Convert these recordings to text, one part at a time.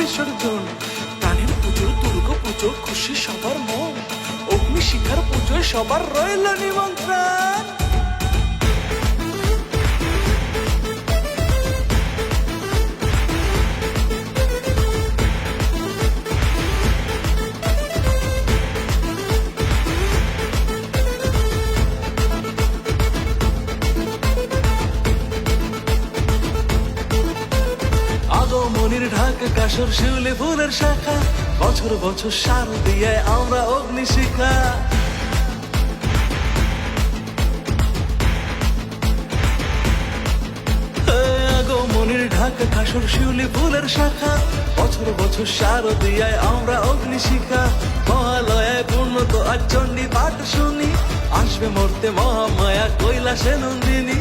বিসর্জন। প্রাণের পুজো, দুর্গা পুজো, খুশি সবার মন। অগ্নি শিখার পুজোয় সবার রইল নিমন্ত্রণ। আগমনীর ঢাকা কাশর শিউলি ফুলের শাখা, বছর বছর শারদিয়ায় আমরা অগ্নিশিখা। আগমনীর ঢাকা কাশর শিউলি ফুলের শাখা, বছর বছর শারদিয়ায় আমরা অগ্নিশিখা। মহালয়ায় পূর্ণত আজ চণ্ডী পাঠ শুনি, আসবে মর্তে মহামায়া কৈলাসে নন্দিনী।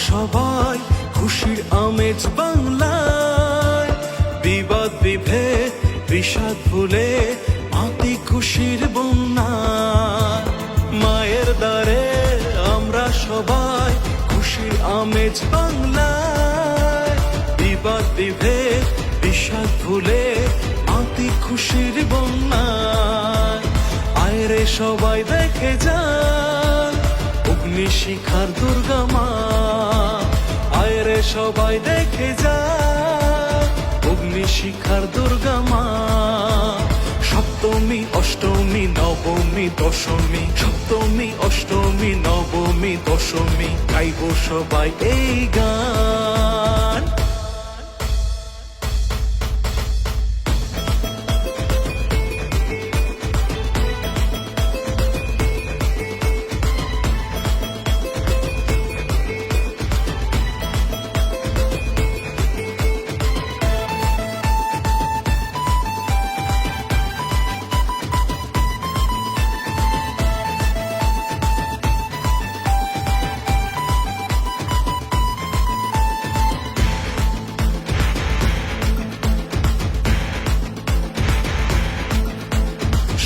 সবাই খুশির আমেজ বাংলায়, বিবাদ বিভেদ বিষাদ ভুলে মাতি খুশির বন্যা। মায়ের দ্বারে আমরা সবাই খুশির আমেজ বাংলায়, বিবাদ বিভেদ বিষাদ ভুলে মাতি খুশির বন্যা। আয়রে সবাই দেখে যান অগ্নিশিখার দুর্গা মা। আয়রে সবাই দেখে যায় অগ্নিশিখার দুর্গা মা। সপ্তমী অষ্টমী নবমী দশমী, সপ্তমী অষ্টমী নবমী দশমী, গাইব সবাই এই গান।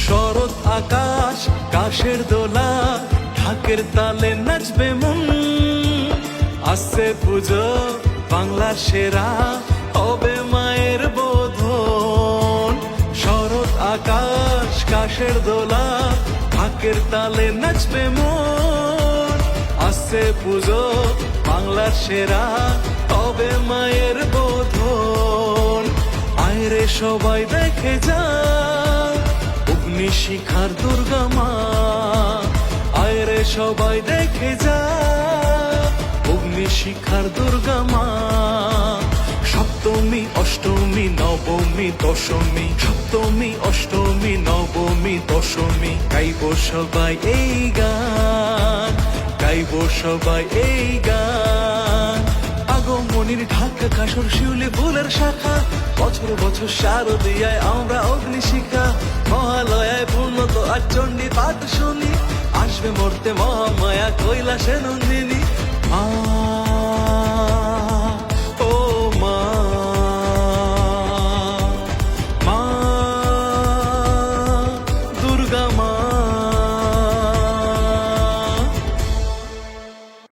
শরৎ আকাশ কাশের দোলা, ঢাকের তালে নাচবে মন। আসছে পুজো বাংলার সেরা, হবে মায়ের বোধন। শরৎ আকাশ কাশের দোলা, ঢাকের তালে নাচবে মন। আসছে পুজো বাংলার সেরা, হবে মায়ের বোধন। আয়রে সবাই দেখে যায় অগ্নিশিখার দুর্গা মা। আয়রে সবাই দেখে যায় অগ্নিশিখার দুর্গা মা। সপ্তমী অষ্টমী নবমী দশমী, সপ্তমী অষ্টমী নবমী দশমী, গাইব সবাই এই গান, গাইব সবাই এই গান। আগমনীর ঢাকা কাশর শিউলি ফুলের শাখা, বছর বছর শারদিয়ায় আমরা অগ্নিশিখা। মহালয়ায় পূর্ণত আজ চণ্ডী পাঠ শুনি, আসবে মর্তে মহামায়া কৈলাসে নন্দিনী।